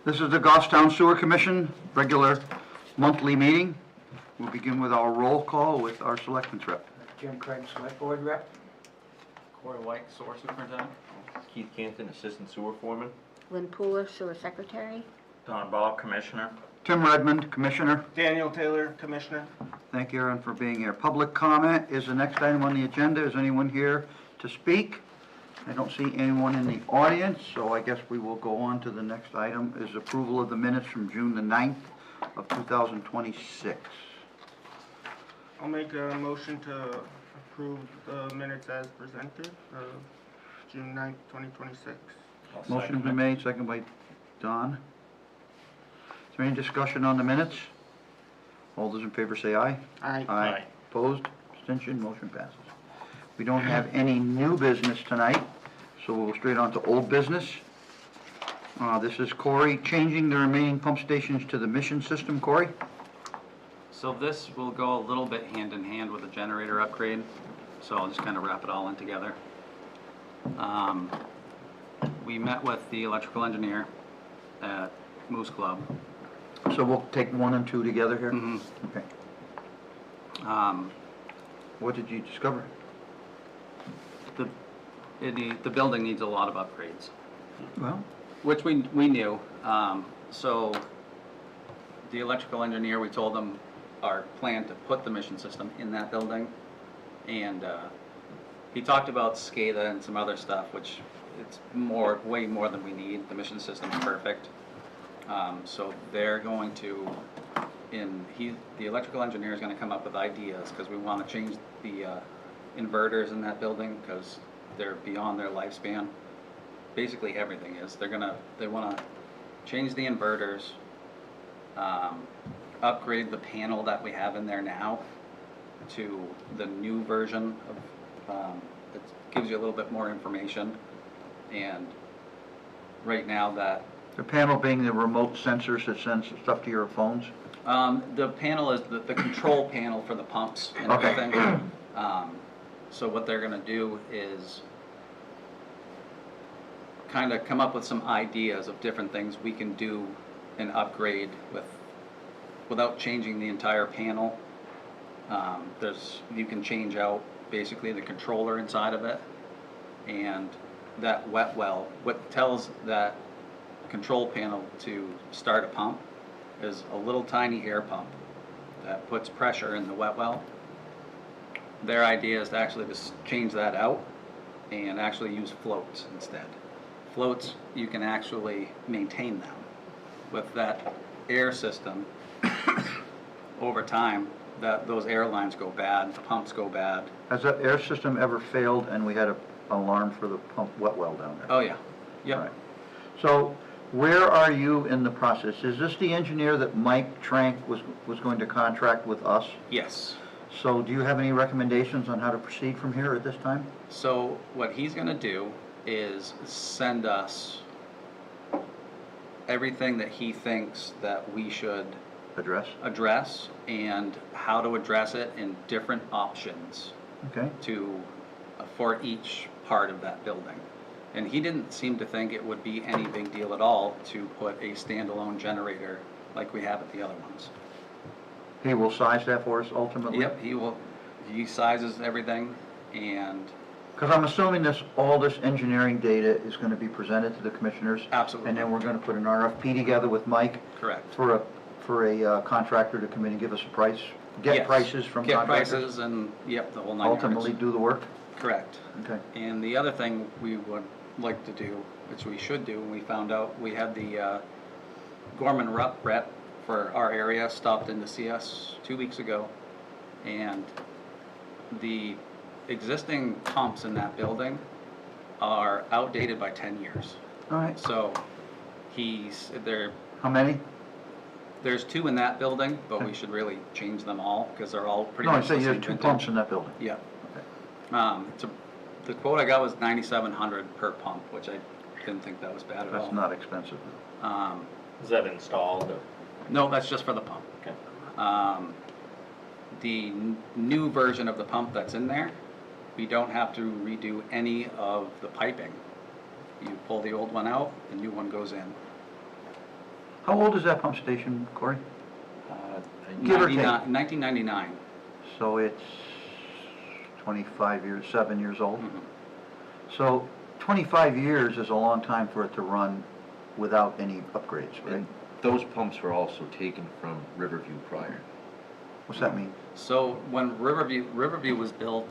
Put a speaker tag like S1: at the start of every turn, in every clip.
S1: This is the Goffstown Sewer Commission, regular monthly meeting. We'll begin with our roll call with our selectmen's rep.
S2: Jim Craig, Select Board Rep.
S3: Corey White, Sewer Superintendent.
S4: Keith Canton, Assistant Sewer Foreman.
S5: Lynn Pooler, Sewer Secretary.
S4: Don Ball, Commissioner.
S1: Tim Redmond, Commissioner.
S6: Daniel Taylor, Commissioner.
S1: Thank you, Aaron, for being here. Public comment is the next item on the agenda. Is anyone here to speak? I don't see anyone in the audience, so I guess we will go on to the next item, is approval of the minutes from June the 9th of 2026.
S6: I'll make a motion to approve the minutes as presented, June 9th, 2026.
S1: Motion's been made, second by Don. Is there any discussion on the minutes? All those in favor say aye.
S6: Aye.
S4: Aye.
S1: Opposed? Abstention? Motion passes. We don't have any new business tonight, so we'll go straight on to old business. This is Corey changing the remaining pump stations to the mission system. Corey?
S3: So this will go a little bit hand in hand with the generator upgrade, so I'll just kind of wrap it all in together. We met with the electrical engineer at Moose Club.
S1: So we'll take 1 and 2 together here?
S3: Mhm.
S1: Okay. What did you discover?
S3: The building needs a lot of upgrades,
S1: Well,
S3: which we knew. So the electrical engineer, we told them our plan to put the mission system in that building. And he talked about SCADA and some other stuff, which it's way more than we need. The mission system's perfect. So they're going to, the electrical engineer is going to come up with ideas, because we want to change the inverters in that building, because they're beyond their lifespan. Basically everything is. They want to change the inverters, upgrade the panel that we have in there now to the new version of, it gives you a little bit more information. And right now that,
S1: the panel being the remote sensors that sends stuff to your phones?
S3: the panel is the control panel for the pumps and
S1: Okay.
S3: everything. So what they're gonna do is kind of come up with some ideas of different things we can do and upgrade without changing the entire panel. You can change out basically the controller inside of it, and that wet well, what tells that control panel to start a pump is a little tiny air pump that puts pressure in the wet well. Their idea is to actually just change that out and actually use floats instead. Floats, you can actually maintain them. With that air system, over time, those air lines go bad, the pumps go bad.
S1: Has that air system ever failed and we had an alarm for the pump wet well down there?
S3: Oh yeah, yep.
S1: Right. So where are you in the process? Is this the engineer that Mike Trank was going to contract with us?
S3: Yes.
S1: So do you have any recommendations on how to proceed from here at this time?
S3: So what he's gonna do is send us everything that he thinks that we should
S1: Address?
S3: address and how to address it in different options
S1: Okay.
S3: for each part of that building. And he didn't seem to think it would be any big deal at all to put a standalone generator like we have at the other ones.
S1: He will size that for us ultimately?
S3: Yep, he sizes everything, and
S1: Because I'm assuming all this engineering data is going to be presented to the commissioners?
S3: Absolutely.
S1: And then we're going to put an RFP together with Mike?
S3: correct.
S1: For a contractor to come in and give us a price? Get
S3: Yes.
S1: prices from
S3: Get
S1: contractors?
S3: prices and, yep, the whole 9 yards.
S1: Ultimately do the work?
S3: Correct.
S1: Okay.
S3: And the other thing we would like to do, which we should do, we found out, we had the Gorman rep for our area stopped in to see us 2 weeks ago, and the existing pumps in that building are outdated by 10 years.
S1: All right.
S3: So
S1: How many?
S3: there's 2 in that building, but we should really change them all because they're all pretty
S1: No, I
S3: much
S1: say
S3: the
S1: you
S3: same
S1: have 2
S3: vintage.
S1: pumps in that building.
S3: Yeah.
S1: Okay.
S3: The quote I got was $9,700 per pump, which I didn't think that was bad at all.
S1: That's not expensive.
S4: Is that installed?
S3: No, that's just for the pump.
S4: Okay.
S3: The new version of the pump that's in there, we don't have to redo any of the piping. You pull the old one out, the new one goes in.
S1: How old is that pump station, Corey? Give or take.
S3: 1999.
S1: So it's 25 years, 7 years old?
S3: Mhm.
S1: So 25 years is a long time for it to run without any upgrades, right?
S7: And those pumps were also taken from Riverview prior.
S1: What's that mean?
S3: So when Riverview was built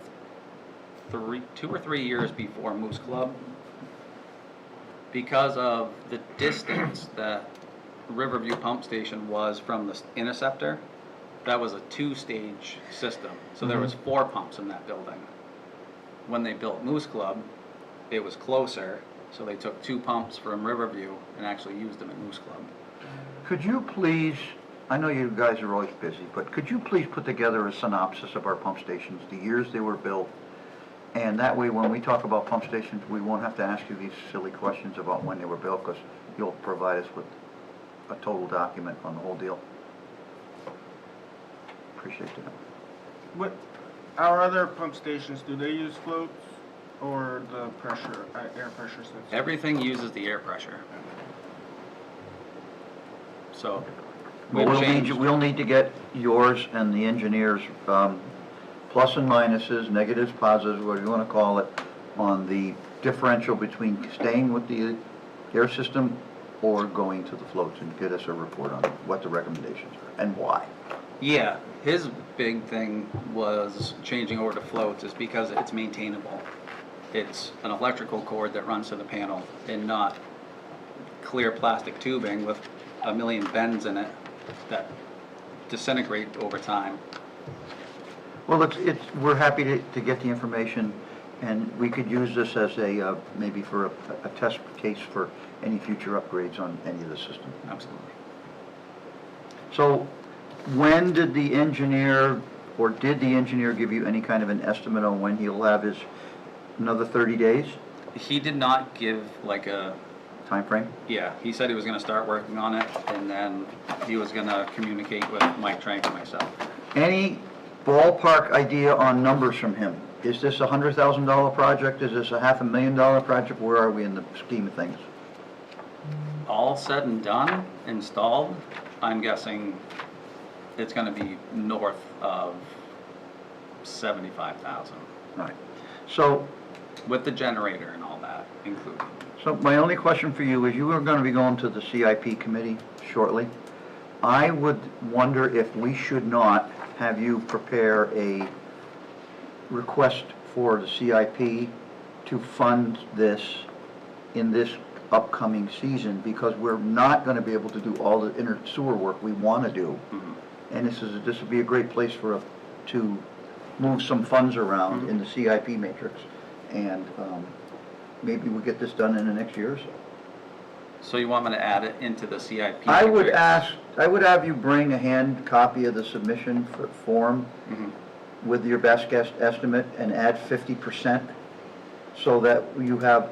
S3: 2 or 3 years before Moose Club, because of the distance that Riverview Pump Station was from the interceptor, that was a 2-stage system. So there was 4 pumps in that building. When they built Moose Club, it was closer, so they took 2 pumps from Riverview and actually used them at Moose Club.
S1: Could you please, I know you guys are always busy, but could you please put together a synopsis of our pump stations, the years they were built? And that way, when we talk about pump stations, we won't have to ask you these silly questions about when they were built, because you'll provide us with a total document on the whole deal. Appreciate that.
S6: What, our other pump stations, do they use floats or the pressure, air pressure sensor?
S3: Everything uses the air pressure. So,
S1: Well,
S3: we've changed.
S1: we'll need to get yours and the engineers, plus and minuses, negatives, positives, whatever you want to call it, on the differential between staying with the air system or going to the floats, and get us a report on what the recommendations are and why.
S3: Yeah, his big thing was changing over to floats is because it's maintainable. It's an electrical cord that runs to the panel and not clear plastic tubing with a million bends in it that disintegrate over time.
S1: Well, we're happy to get the information, and we could use this as a, maybe for a test case for any future upgrades on any of the system.
S3: Absolutely.
S1: So, when did the engineer, or did the engineer give you any kind of an estimate on when he'll have his another 30 days
S3: He did not give like a,
S1: time frame?
S3: yeah, he said he was gonna start working on it and then he was gonna communicate with Mike Trank and myself.
S1: Any ballpark idea on numbers from him? Is this a $100,000 project? Is this a $500,000 project? Where are we in the scheme of things?
S3: All said and done, installed, I'm guessing it's gonna be north of 75,000
S1: Right. So,
S3: with the generator and all that included.
S1: So my only question for you is, you are going to be going to the CIP committee shortly. I would wonder if we should not have you prepare a request for the CIP to fund this in this upcoming season, because we're not going to be able to do all the inner sewer work we want to do. And this would be a great place for us to move some funds around in the CIP matrix. And maybe we get this done in the next year or so.
S3: So you want me to add it into the CIP?
S1: I would
S3: matrix?
S1: have you bring a hand copy of the submission form with your best guess estimate and add 50% so that you have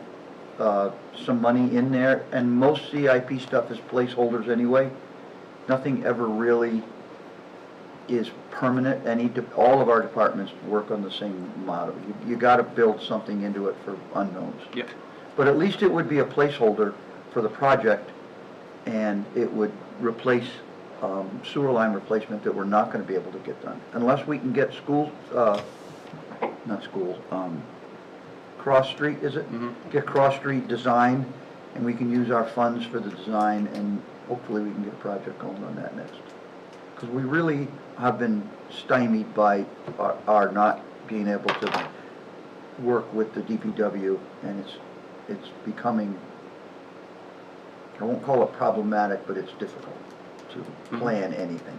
S1: some money in there. And most CIP stuff is placeholders anyway. Nothing ever really is permanent. All of our departments work on the same model. You gotta build something into it for unknowns.
S3: Yep.
S1: But at least it would be a placeholder for the project, and it would replace sewer line replacement that we're not gonna be able to get done. Unless we can get Cross Street, is it? Get Cross Street designed, and we can use our funds for the design, and hopefully we can get a project going on that next. Because we really have been stymied by our not being able to work with the DPW, and it's becoming, I won't call it problematic, but it's difficult to plan anything,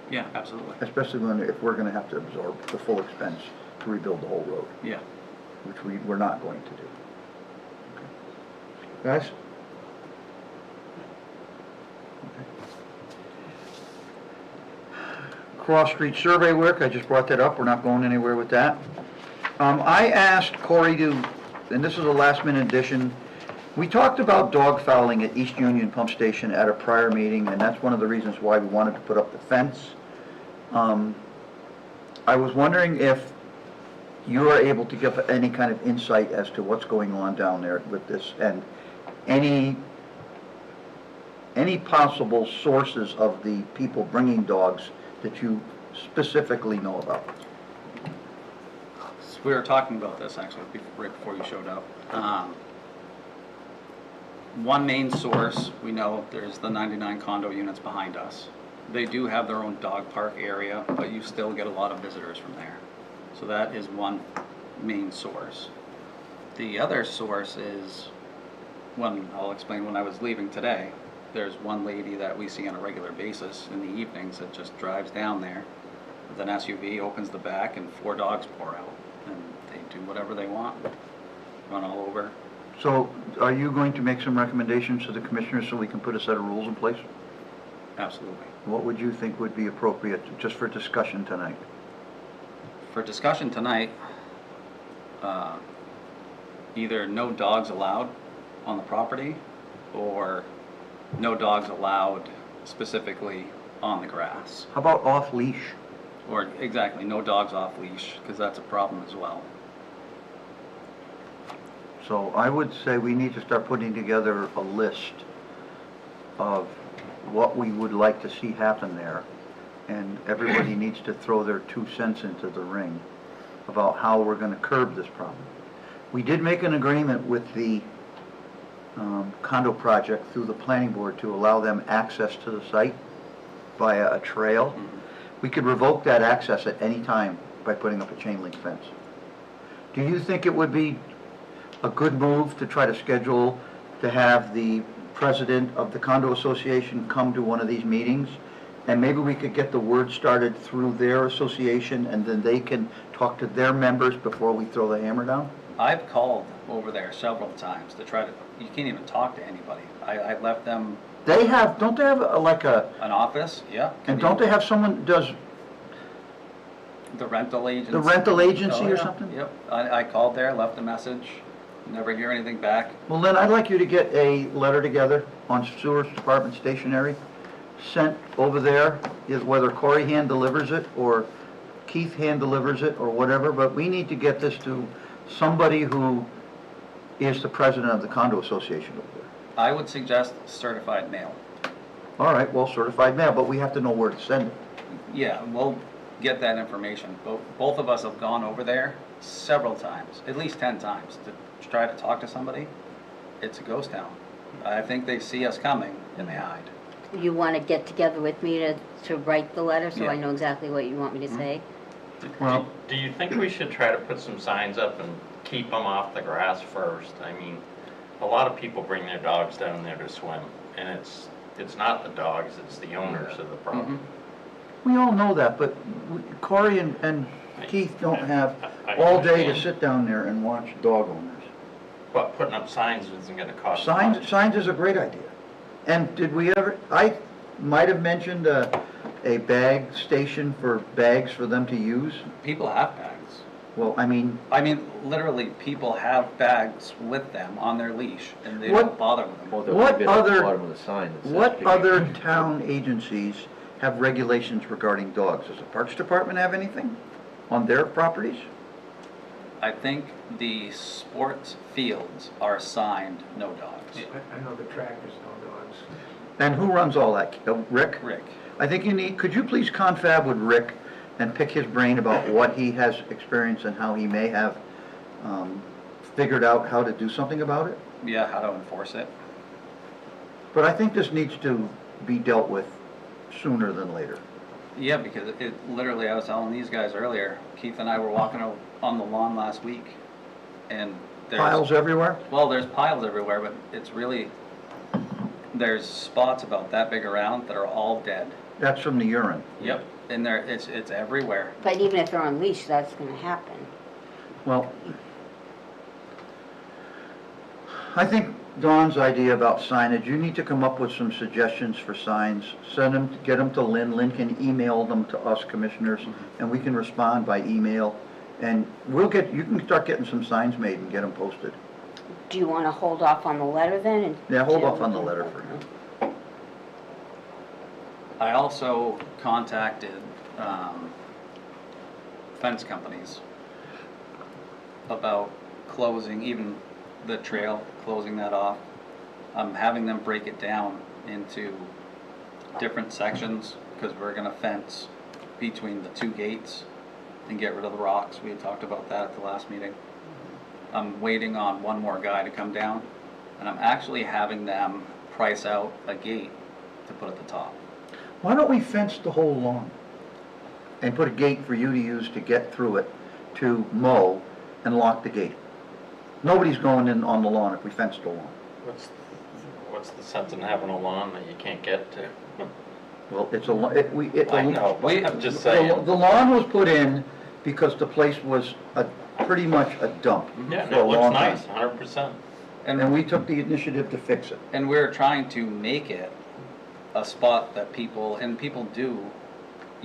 S3: Yeah, absolutely.
S1: especially if we're gonna have to absorb the full expense to rebuild the whole road,
S3: Yeah.
S1: which we're not going to do. Okay. Guys? Cross Street survey work, I just brought that up, we're not going anywhere with that. I asked Corey and this is a last minute addition, we talked about dog fouling at East Union Pump Station at a prior meeting, and that's one of the reasons why we wanted to put up the fence. I was wondering if you are able to give any kind of insight as to what's going on down there with this, and any any possible sources of the people bringing dogs that you specifically know about?
S3: So we were talking about this actually right before you showed up. One main source, we know there's the 99 condo units behind us. They do have their own dog park area, but you still get a lot of visitors from there. So that is one main source. The other source is, I'll explain when I was leaving today, there's one lady that we see on a regular basis in the evenings that just drives down there with an SUV, opens the back, and 4 dogs pour out. And they do whatever they want, run all over.
S1: So are you going to make some recommendations to the commissioners so we can put a set of rules in place?
S3: Absolutely.
S1: What would you think would be appropriate just for discussion tonight?
S3: For discussion tonight, either no dogs allowed on the property or no dogs allowed specifically on the grass.
S1: How about off-leash?
S3: Or exactly, no dogs off leash, because that's a problem as well.
S1: So I would say we need to start putting together a list of what we would like to see happen there. And everybody needs to throw their 2 cents into the ring about how we're going to curb this problem. We did make an agreement with the condo project through the planning board to allow them access to the site via a trail. We could revoke that access at any time by putting up a chain link fence. Do you think it would be a good move to try to schedule to have the president of the condo association come to one of these meetings? And maybe we could get the word started through their association and then they can talk to their members before we throw the hammer down?
S3: I've called over there several times to try to, you can't even talk to anybody. I left them
S1: They have, don't they have like a,
S3: an office, yeah.
S1: and don't they have someone that does
S3: The rental agency.
S1: the rental agency
S3: Oh,
S1: or
S3: yeah.
S1: something?
S3: Yep, I called there, left a message, never hear anything back.
S1: Well, then I'd like you to get a letter together on sewer department stationery, sent over there, whether Corey hand delivers it or Keith hand delivers it or whatever, but we need to get this to somebody who is the president of the condo association over there.
S3: I would suggest certified mail.
S1: All right, well, certified mail, but we have to know where to send it.
S3: Yeah, we'll get that information. Both of us have gone over there several times, at least 10 times, to try to talk to somebody. It's a ghost town. I think they see us coming and they hide.
S5: You want to get together with me to write the letter so I
S3: Yeah.
S5: know exactly what you want me to say?
S1: Well,
S4: Do you think we should try to put some signs up and keep them off the grass first? I mean, a lot of people bring their dogs down there to swim, and it's not the dogs, it's the owners of the problem.
S1: we all know that, but Corey and Keith don't have
S4: I
S1: all day to
S4: understand.
S1: sit down there and watch dog owners.
S4: But putting up signs isn't gonna cost
S1: Signs,
S4: much.
S1: signs is a great idea. And did we ever, I might have mentioned a bag station for bags for them to use.
S3: People have bags.
S1: Well, I mean,
S3: Literally, people have bags with them on their leash, and they
S1: What-
S3: don't bother with them.
S7: Well, there
S1: What
S7: would be at
S1: other-
S7: the bottom of the sign that says
S1: what
S7: pick-
S1: other town agencies have regulations regarding dogs? Does the Parks Department have anything on their properties?
S3: I think the sports fields are assigned no dogs.
S2: I know the tractors, no dogs.
S1: And who runs all that? Rick?
S3: Rick,
S1: I think could you please confab with Rick and pick his brain about what he has experienced and how he may have figured out how to do something about it?
S3: yeah, how to enforce it.
S1: But I think this needs to be dealt with sooner than later.
S3: Yeah, because literally, I was telling these guys earlier, Keith and I were walking on the lawn last week, and
S1: Piles everywhere?
S3: well, there's piles everywhere, but it's really, there's spots about that big around that are all dead.
S1: That's from the urine.
S3: Yep, and it's everywhere.
S5: But even if they're on leash, that's going to happen.
S1: Well, I think Dawn's idea about signage, you need to come up with some suggestions for signs. Send them, get them to Lynn. Lynn can email them to us commissioners, and we can respond by email. And you can start getting some signs made and get them posted.
S5: Do you want to hold off on the letter then?
S1: Yeah, hold off on the letter for now.
S3: I also contacted fence companies about closing, even the trail, closing that off. Having them break it down into different sections, because we're gonna fence between the two gates and get rid of the rocks. We had talked about that at the last meeting. I'm waiting on one more guy to come down, and I'm actually having them price out a gate to put at the top.
S1: Why don't we fence the whole lawn? And put a gate for you to use to get through it, to mow, and lock the gate? Nobody's going in on the lawn if we fence the lawn.
S4: What's the sense in having a lawn that you can't get to?
S1: Well, it's a, it.
S4: I know, but I'm just
S1: The
S4: saying.
S1: the lawn was put in because the place was pretty much a dump
S4: Yeah, and
S1: for a
S4: it looks
S1: long time.
S4: nice, 100%.
S1: And we took the initiative to fix it.
S3: And we're trying to make it a spot that people do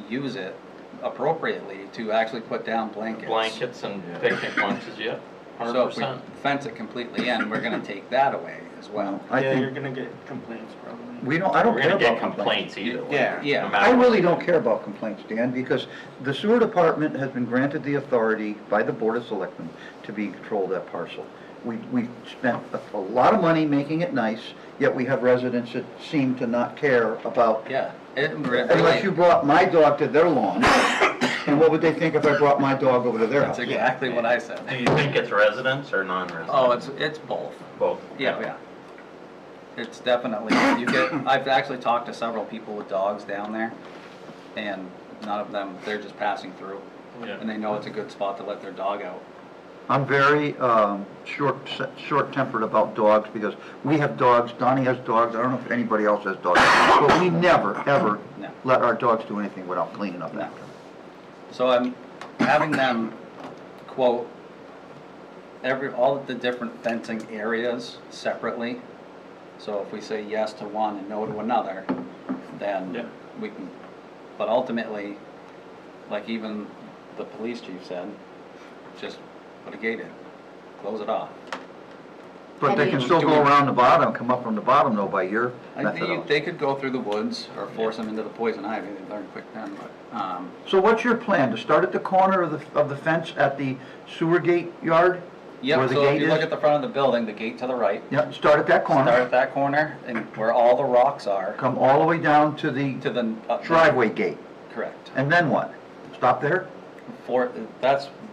S3: use it appropriately to actually put down blankets.
S4: Blankets and picnic lunches, yeah,
S3: So if we
S4: 100%.
S3: fence it completely in, we're gonna take that away as well.
S1: I
S6: Yeah, you're
S1: think,
S6: gonna get complaints probably.
S1: I don't
S4: We're
S1: care
S4: gonna get
S1: about complaints.
S4: complaints either way.
S6: Yeah.
S3: Yeah.
S4: no matter
S1: I
S4: what.
S1: really don't care about complaints, Dan, because the sewer department has been granted the authority by the Board of Selectmen to be in control of that parcel. We spent a lot of money making it nice, yet we have residents that seem to not care about,
S3: Yeah.
S1: unless you brought my dog to their lawn, and what would they think if I brought my dog over to their
S3: That's
S1: house?
S3: exactly what I said.
S4: Do you think it's residents or non-residents?
S3: Oh, it's both.
S4: Both?
S3: Yeah. It's definitely, I've actually talked to several people with dogs down there, and none of them, they're just passing through.
S4: Yeah.
S3: And they know it's a good spot to let their dog out.
S1: I'm very short-tempered about dogs, because we have dogs, Donnie has dogs, I don't know if anybody else has dogs, but we never, ever
S3: No.
S1: let our dogs do anything without cleaning up
S3: No.
S1: after them.
S3: So I'm having them quote all of the different fencing areas separately. So if we say yes to one and no to another, then
S4: Yeah.
S3: we can, but ultimately, like even the police chief said, just put a gate in, close it off.
S1: But they can still go around the bottom, come up from the bottom though by your
S3: I think
S1: methodology.
S3: they could go through the woods or force them into the poison ivy, they learn quick then, but,
S1: So what's your plan, to start at the corner of the fence at the sewer gate yard? Where
S3: yep,
S1: the
S3: so if
S1: gate
S3: you look
S1: is?
S3: at the front of the building, the gate to the right,
S1: Yeah, start at that
S3: start
S1: corner,
S3: at that corner and where all the rocks are,
S1: come all the way down to the
S3: to the.
S1: driveway gate,
S3: Correct.
S1: and then what? Stop there?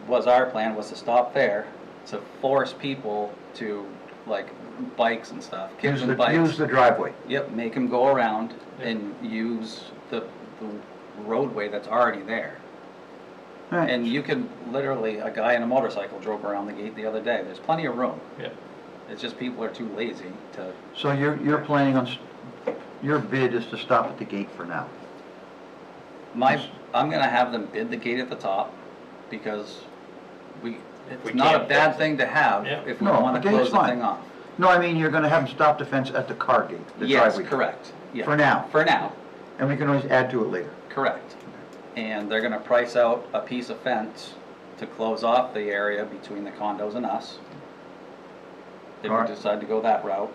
S3: Was our plan, was to stop there, to force people to, like, bikes and stuff, kids and
S1: Use
S3: bikes.
S1: the driveway.
S3: Yep, make them go around and use the roadway that's already there.
S1: Right.
S3: And you can literally, a guy in a motorcycle drove around the gate the other day, there's plenty of room.
S4: Yeah.
S3: It's just people are too lazy to,
S1: So you're planning on, your bid is to stop at the gate for now?
S3: I'm gonna have them bid the gate at the top, because
S4: We
S3: it's not a
S4: can't
S3: bad
S4: fix it.
S3: thing to have
S4: Yeah.
S3: if we
S1: No,
S3: wanna
S1: the gate's
S3: close the
S1: fine.
S3: thing off.
S1: No, I mean, you're gonna have them stop the fence at the car gate, the
S3: Yes,
S1: driveway.
S3: correct. Yeah.
S1: For now.
S3: For now,
S1: And we can always add to it later.
S3: correct. And they're gonna price out a piece of fence to close off the area between the condos and us. If we
S1: Alright.
S3: decide to go that route.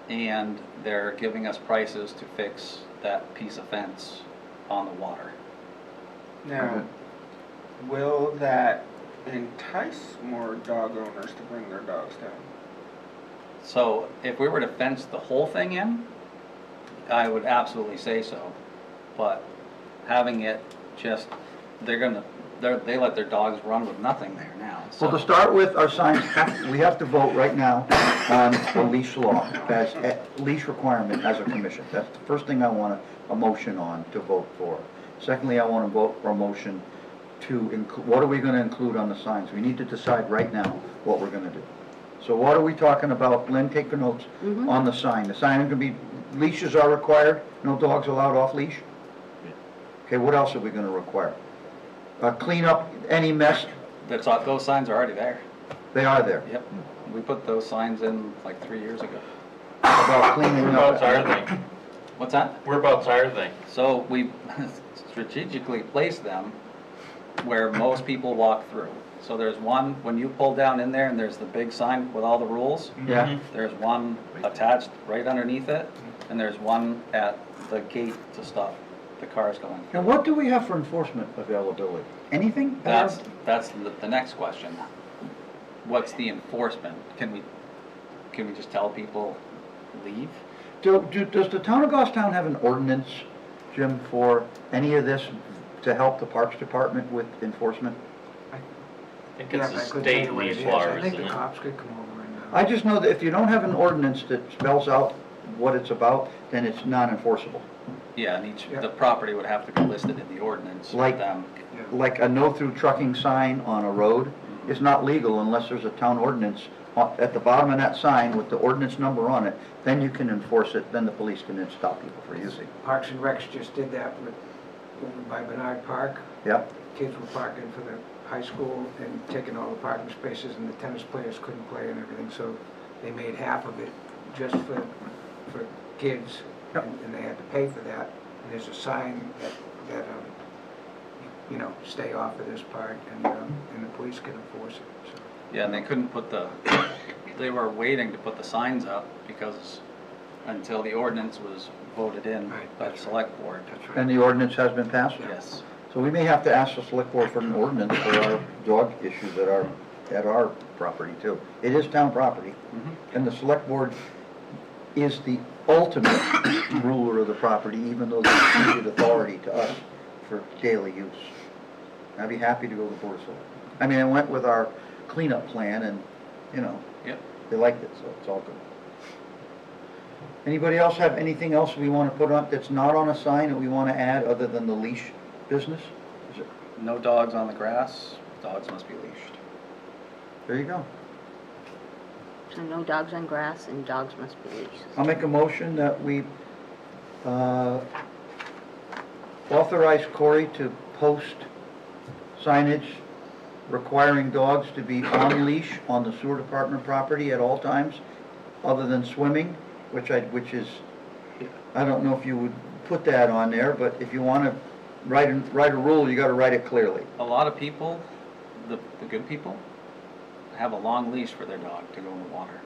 S3: And they're giving us prices to fix that piece of fence on the water.
S6: Now, will that entice more dog owners to bring their dogs down?
S3: So if we were to fence the whole thing in, I would absolutely say so. But having it just, they let their dogs run with nothing there now.
S1: Well, to
S3: So
S1: start with, our signs, we have to vote right now on a leash law, as a leash requirement as a commission. That's the first thing I want a motion on to vote for. Secondly, I want to vote for a motion to what are we going to include on the signs? We need to decide right now what we're going to do. So what are we talking about? Lynn, take the notes on the sign. The sign is going to be, leashes are required, no dogs allowed off leash? Okay, what else are we going to require? Clean up any mess,
S3: those signs are already there.
S1: they are there.
S3: Yep. We put those signs in like 3 years ago.
S1: About cleaning
S4: Whereabouts are
S1: up.
S4: they?
S3: What's that?
S4: Whereabouts are they?
S3: So we strategically placed them where most people walk through. So there's one, when you pull down in there and there's the big sign with all the rules,
S1: Yeah,
S3: there's one attached right underneath it, and there's one at the gate to stop the cars going.
S1: and what do we have for enforcement availability? Anything?
S3: That's the next question. What's the enforcement? Can we just tell people leave?
S1: Does the town of Goffstown have an ordinance, Jim, for any of this to help the Parks Department with enforcement?
S4: I think
S2: Yeah,
S4: it's
S2: but I
S4: a
S2: couldn't tell
S4: state
S2: you what it
S4: leash
S2: is.
S4: law,
S2: I think
S4: isn't
S2: the
S4: it?
S2: cops could come over and,
S1: I just know that if you don't have an ordinance that spells out what it's about, then it's non-enforceable.
S3: Yeah, and each,
S2: Yeah.
S3: the property would have to be listed in the ordinance for
S1: Like-
S3: them.
S2: yeah.
S1: Like a no-through trucking sign on a road is not legal unless there's a town ordinance at the bottom of that sign with the ordinance number on it, then you can enforce it, then the police can then stop people for using.
S2: Parks and Recs just did that with, over by Bernard Park.
S1: Yep,
S2: Kids were parking for the high school and taking all the parking spaces, and the tennis players couldn't play and everything, so they made half of it just for kids,
S1: Yep.
S2: and they had to pay for that. And there's a sign that you know, stay off of this part, and the police can enforce it, so.
S3: Yeah, and they couldn't put they were waiting to put the signs up because until the ordinance was voted in
S2: Right,
S3: by the
S2: that's
S3: select board.
S2: That's right.
S1: and the ordinance has been passed?
S3: Yes.
S1: So we may have to ask the select board for an ordinance for our dog issues at our property too. It is town property, and the select board is the ultimate ruler of the property, even though they ceded authority to us for daily use. I'd be happy to go to the board of select. I mean, I went with our cleanup plan and, you know,
S3: Yep.
S1: they liked it, so it's all good. Anybody else have anything else we want to put on, that's not on a sign that we want to add other than the leash business? Is it,
S3: No dogs on the grass, dogs must be leashed.
S1: there you go.
S5: So no dogs on grass and dogs must be leashed.
S1: I'll make a motion that we authorize Corey to post signage requiring dogs to be on leash on the sewer department property at all times, other than swimming, which is, I don't know if you would put that on there, but if you want to write a rule, you got to write it clearly.
S3: A lot of people, the good people, have a long leash for their dog to go in the water.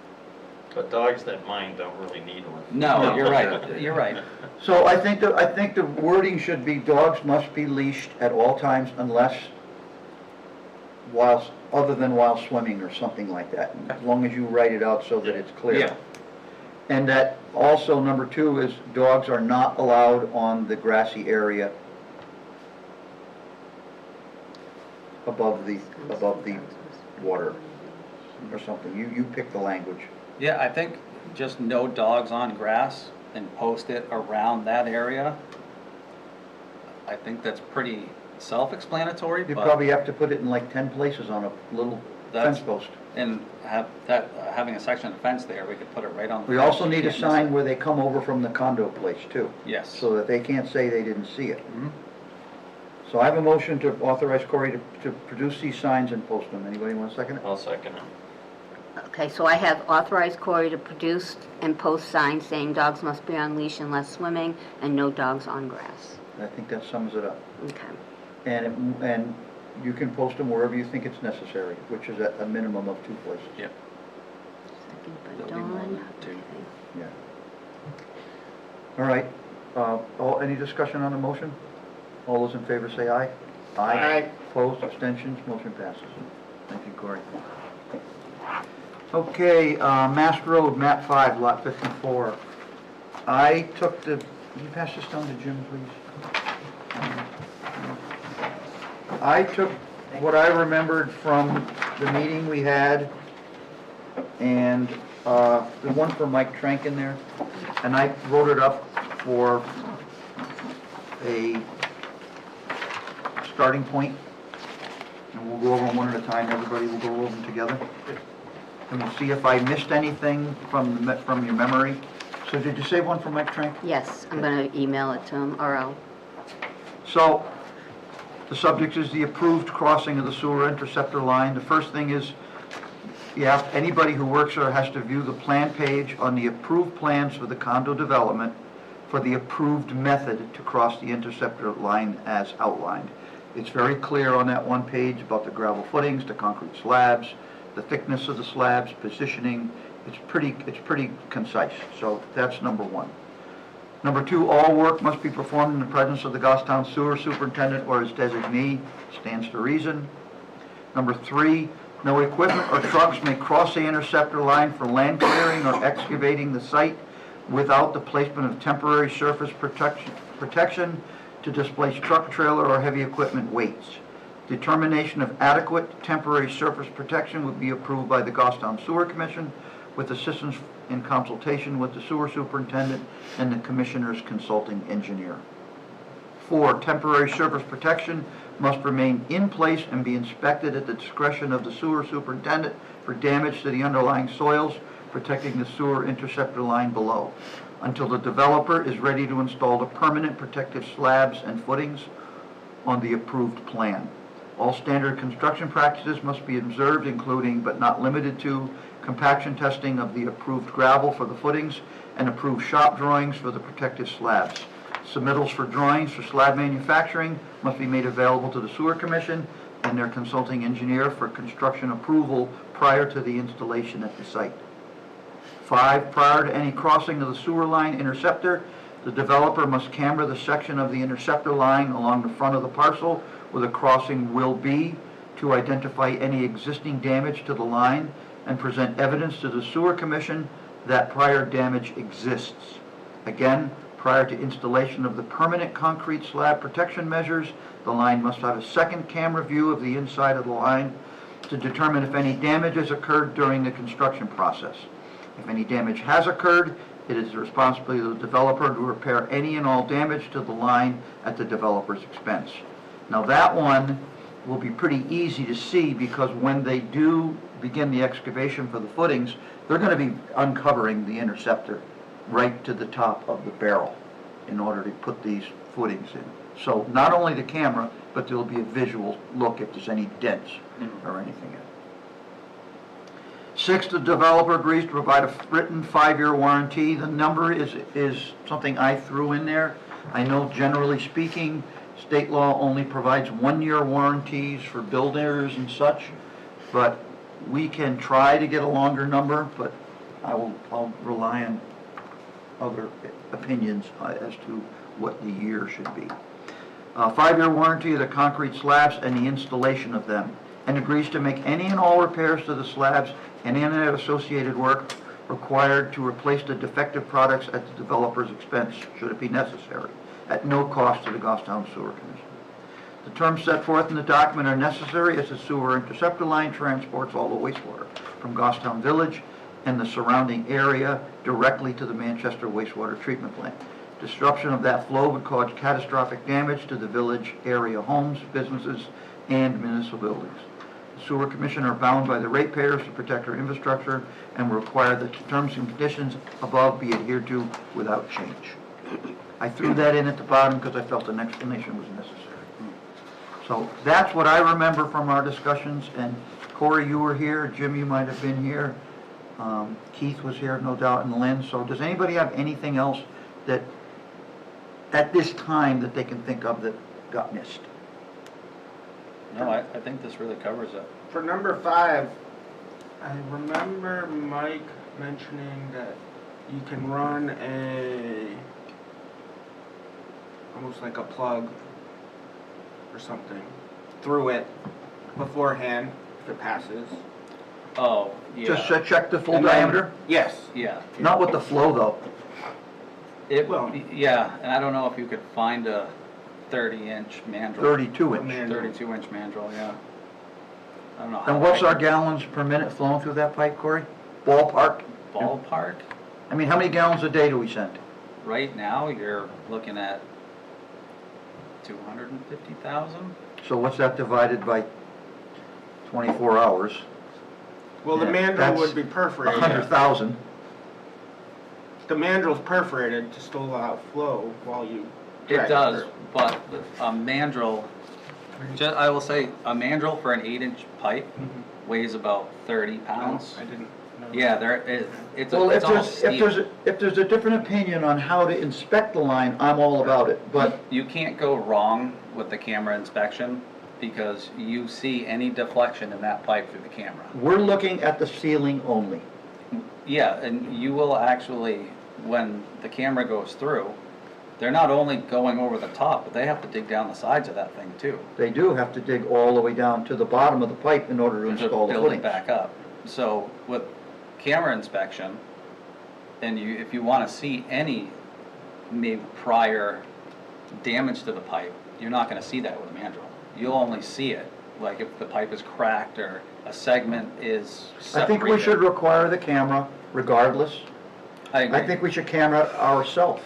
S4: But dogs that mind don't really need one.
S3: No, you're right, you're right.
S1: So I think the wording should be dogs must be leashed at all times unless other than while swimming or something like that, as long as you write it out so that it's clear.
S3: Yeah.
S1: And that also, number 2 is dogs are not allowed on the grassy area above the water or something. You pick the language.
S3: Yeah, I think just no dogs on grass and post it around that area. I think that's pretty self-explanatory,
S1: You
S3: but,
S1: probably have to put it in like 10 places on a little
S3: That's-
S1: fence post.
S3: and having a section of fence there, we could put it right on the.
S1: We
S3: fence.
S1: also
S3: You
S1: need a
S3: can't miss
S1: sign
S3: it.
S1: where they come over from the condo place too,
S3: Yes.
S1: so that they can't say they didn't see it.
S3: Mhm.
S1: So I have a motion to authorize Corey to produce these signs and post them. Anybody want to second it?
S4: I'll second it.
S5: Okay, so I have authorized Corey to produce and post signs saying dogs must be on leash unless swimming and no dogs on grass.
S1: I think that sums it up.
S5: Okay.
S1: And you can post them wherever you think it's necessary, which is at a minimum of 2 places.
S3: Yep.
S5: Second by
S3: There'll be more
S5: Dawn.
S3: than two.
S5: Okay.
S1: Yeah. All right, any discussion on the motion? All those in favor say aye.
S6: Aye.
S1: Opposed, abstentions, motion passes. Thank you, Corey. Okay, Mass Road, map 5, lot 54. I took can you pass this down to Jim, please? I took what I remembered from the meeting we had, and the one for Mike Trank in there, and I wrote it up for a starting point, and we'll go over them one at a time. Everybody will go over them together, and we'll see if I missed anything from your memory. So did you save one for Mike Trank?
S5: Yes, I'm going to email it to him, or I'll,
S1: So, the subject is the approved crossing of the sewer interceptor line. The first thing is, anybody who works there has to view the plan page on the approved plans for the condo development for the approved method to cross the interceptor line as outlined. It's very clear on that one page about the gravel footings, the concrete slabs, the thickness of the slabs, positioning. It's pretty concise, so that's number 1. Number 2, all work must be performed in the presence of the Goffstown Sewer Superintendent or his designee, stands to reason. Number 3, no equipment or trucks may cross the interceptor line for land clearing or excavating the site without the placement of temporary surface protection to displace truck, trailer, or heavy equipment weights. Determination of adequate temporary surface protection would be approved by the Goffstown Sewer Commission with assistance in consultation with the sewer superintendent and the commissioner's consulting engineer. 4, temporary surface protection must remain in place and be inspected at the discretion of the sewer superintendent for damage to the underlying soils, protecting the sewer interceptor line below, until the developer is ready to install the permanent protective slabs and footings on the approved plan. All standard construction practices must be observed, including but not limited to compaction testing of the approved gravel for the footings and approved shop drawings for the protective slabs. Submittals for drawings for slab manufacturing must be made available to the Sewer Commission and their consulting engineer for construction approval prior to the installation at the site. 5, prior to any crossing of the sewer line interceptor, the developer must camber the section of the interceptor line along the front of the parcel where the crossing will be to identify any existing damage to the line and present evidence to the Sewer Commission that prior damage exists. Again, prior to installation of the permanent concrete slab protection measures, the line must have a second camera view of the inside of the line to determine if any damage has occurred during the construction process. If any damage has occurred, it is the responsibility of the developer to repair any and all damage to the line at the developer's expense. Now that one will be pretty easy to see because when they do begin the excavation for the footings, they're going to be uncovering the interceptor right to the top of the barrel in order to put these footings in. So not only the camera, but there'll be a visual look if there's any dents or anything in it. 6, the developer agrees to provide a written 5-year warranty. The number is something I threw in there. I know generally speaking, state law only provides 1-year warranties for builders and such, but we can try to get a longer number, but I'll rely on other opinions as to what the year should be. 5-year warranty of the concrete slabs and the installation of them, and agrees to make any and all repairs to the slabs and any associated work required to replace the defective products at the developer's expense, should it be necessary, at no cost to the Goffstown Sewer Commission. The terms set forth in the document are necessary as the sewer interceptor line transports all the wastewater from Goffstown Village and the surrounding area directly to the Manchester wastewater treatment plant. Disruption of that flow would cause catastrophic damage to the village area homes, businesses, and municipal buildings. The Sewer Commission are bound by the ratepayers to protect our infrastructure and will require that the terms and conditions above be adhered to without change. I threw that in at the bottom because I felt an explanation was necessary. So that's what I remember from our discussions, and Corey, you were here, Jim, you might have been here, Keith was here, no doubt, and Lynn. So does anybody have anything else that, at this time, that they can think of that got missed?
S3: No, I think this really covers it.
S6: For number 5, I remember Mike mentioning that you can run almost like a plug or something through it beforehand if it passes.
S3: Oh, yeah.
S1: Just check the full
S6: And then-
S1: diameter?
S6: Yes.
S3: Yeah.
S1: Not with the flow, though.
S3: Yeah, and I don't know if you could find a 30-inch mandrel.
S1: 32 inch.
S3: 32-inch mandrel, yeah. I don't know how.
S1: And what's
S3: high-
S1: our gallons per minute flowing through that pipe, Corey? Ballpark?
S3: Ballpark?
S1: I mean, how many gallons a day do we send?
S3: Right now, you're looking at 250,000?
S1: So what's that divided by 24 hours?
S6: Well, the
S1: Yeah,
S6: mandrel
S1: that's
S6: would be perforated.
S1: 100,000.
S6: The mandrel's perforated to still allow flow while you
S3: It
S6: drag
S3: does,
S6: through.
S3: but a mandrel, I will say, a mandrel for an 8-inch pipe weighs about 30 pounds.
S6: I didn't know.
S3: Yeah, it's
S1: Well, if
S3: almost steel.
S1: there's a different opinion on how to inspect the line, I'm all about it. But
S3: You can't go wrong with the camera inspection because you see any deflection in that pipe through the camera.
S1: we're looking at the ceiling only.
S3: Yeah, and you will actually, when the camera goes through, they're not only going over the top, but they have to dig down the sides of that thing too.
S1: They do have to dig all the way down to the bottom of the pipe in order to
S3: To
S1: install the
S3: build it
S1: footings.
S3: back up. So with camera inspection, And if you wanna see any maybe prior damage to the pipe, you're not gonna see that with a mandrel. You'll only see it, like if the pipe is cracked or a segment is
S1: I think we should
S3: separated.
S1: require the camera regardless.
S3: I agree.
S1: I think we should camera ourselves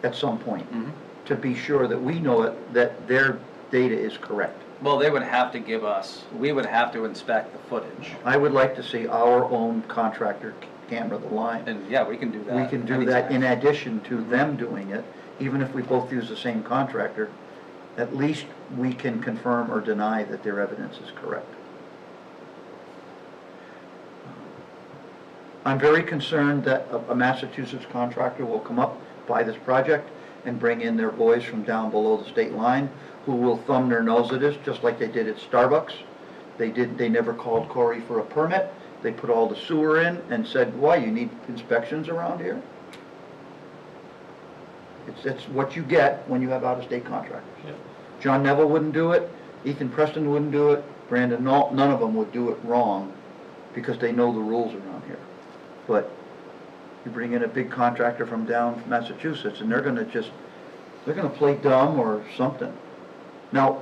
S1: at some point
S3: Mhm.
S1: to be sure that we know it, that their data is correct.
S3: Well, they would have to give us, we would have to inspect the footage.
S1: I would like to see our own contractor camera the line.
S3: And yeah, we can do that.
S1: We can do that in
S3: anytime.
S1: addition to them doing it, even if we both use the same contractor. At least we can confirm or deny that their evidence is correct. I'm very concerned that a Massachusetts contractor will come up, buy this project, and bring in their boys from down below the state line, who will thumb their nose at us, just like they did at Starbucks. They never called Corey for a permit. They put all the sewer in and said, why, you need inspections around here? It's what you get when you have out-of-state contractors.
S4: Yep.
S1: John Neville wouldn't do it, Ethan Preston wouldn't do it, Brandon Nault, none of them would do it wrong because they know the rules around here. But you bring in a big contractor from down Massachusetts and they're gonna play dumb or something. Now,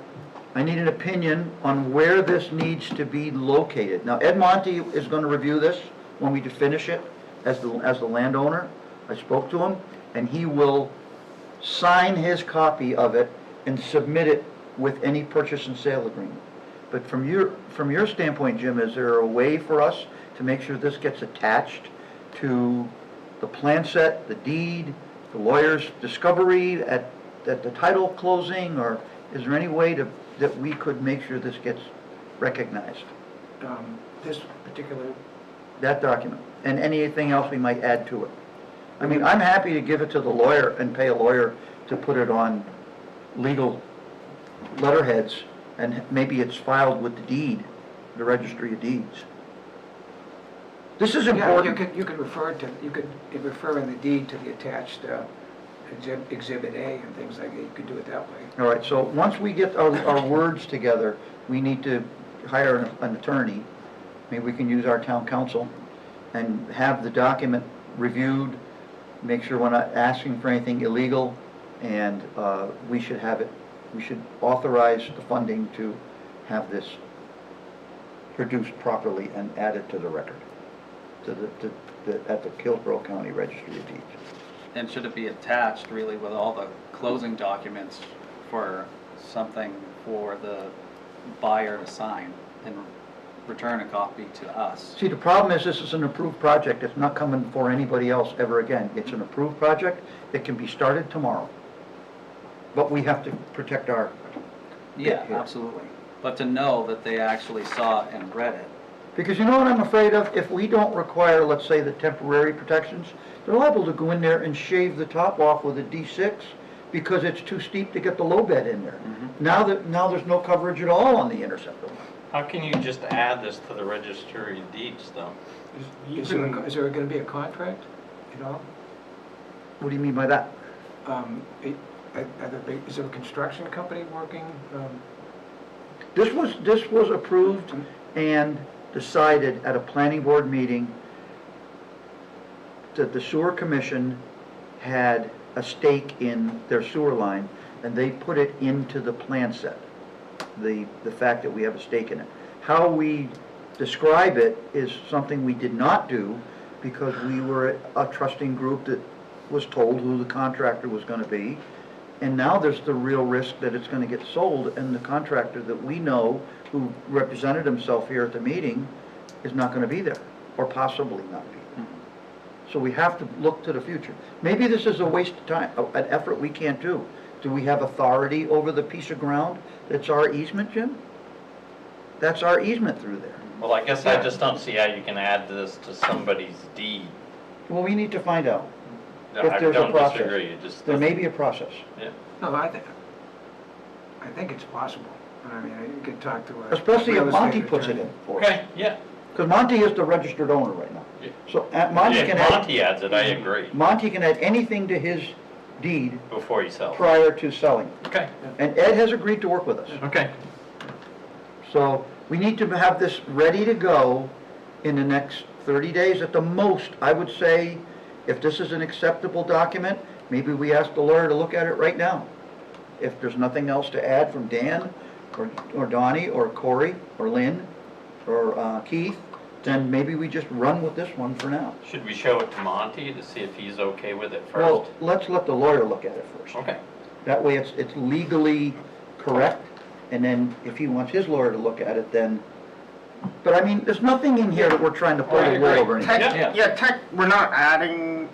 S1: I need an opinion on where this needs to be located. Now, Ed Monte is gonna review this when we finish it as the landowner. I spoke to him, and he will sign his copy of it and submit it with any purchase and sale agreement. But from your standpoint, Jim, is there a way for us to make sure this gets attached to the plan set, the deed, the lawyer's discovery at the title closing, or is there any way that we could make sure this gets recognized,
S2: This particular,
S1: that document, and anything else we might add to it? I mean, I'm happy to give it to the lawyer and pay a lawyer to put it on legal letterheads, and maybe it's filed with the deed, the registry of deeds. This is
S2: yeah,
S1: important.
S2: you could refer in the deed to the attached Exhibit A and things like that. You could do it that way.
S1: All right, so once we get our words together, we need to hire an attorney. Maybe we can use our town council and have the document reviewed, make sure we're not asking for anything illegal, and we should have it, we should authorize the funding to have this produced properly and added to the record, at the Hillsborough County Registry of Deeds.
S3: And should it be attached really with all the closing documents for something for the buyer to sign and return a copy to us?
S1: See, the problem is this is an approved project. It's not coming for anybody else ever again. It's an approved project. It can be started tomorrow. But we have to protect our...
S3: Yeah,
S1: Yeah.
S3: absolutely. But to know that they actually saw and read it.
S1: Because you know what I'm afraid of? If we don't require, let's say, the temporary protections, they're liable to go in there and shave the top off with a D6 because it's too steep to get the low bed in there. Now there's no coverage at all on the interceptor.
S4: How can you just add this to the registry of deeds, though?
S2: Is there going to be a contract at all?
S1: What do you mean by that?
S2: Is there a construction company working?
S1: This was approved and decided at a planning board meeting that the sewer commission had a stake in their sewer line, and they put it into the plan set, the fact that we have a stake in it. How we describe it is something we did not do because we were a trusting group that was told who the contractor was going to be. And now there's the real risk that it's going to get sold, and the contractor that we know, who represented himself here at the meeting, is not going to be there, or possibly not be. So we have to look to the future. Maybe this is a waste of time, an effort we can't do. Do we have authority over the piece of ground that's our easement, Jim? That's our easement through there.
S4: Well, I guess I just don't see how you can add this to somebody's deed.
S1: Well, we need to find out.
S4: No,
S1: If
S4: I
S1: there's a
S4: don't
S1: process.
S4: disagree, it just.
S1: There may be a process.
S4: Yeah.
S2: No, I think it's possible. I mean, you could talk to a...
S1: Especially if
S2: real estate
S1: Monty puts it
S2: attorney.
S1: in for us.
S4: Okay, yeah.
S1: Because Monty is the registered owner right now.
S4: Yeah.
S1: So Monty
S4: Yeah,
S1: can
S4: if
S1: add,
S4: Monty adds it, I agree,
S1: Monty can add anything to his deed
S4: before he sells.
S1: prior to selling.
S4: Okay,
S1: And Ed has agreed to work with us.
S4: okay.
S1: So we need to have this ready to go in the next 30 days at the most. I would say If this is an acceptable document, maybe we ask the lawyer to look at it right now. If there's nothing else to add from Dan, or Donnie, or Corey, or Lynn, or Keith, then maybe we just run with this one for now.
S4: Should we show it to Monty to see if he's okay with it
S1: Well,
S4: first?
S1: let's let the lawyer look at it first.
S4: Okay.
S1: That way it's legally correct, and then if he wants his lawyer to look at it, then, but I mean, there's nothing in here that we're trying to pull
S6: I
S1: the wool
S6: agree.
S1: over anything.
S3: Yeah.
S6: We're not adding,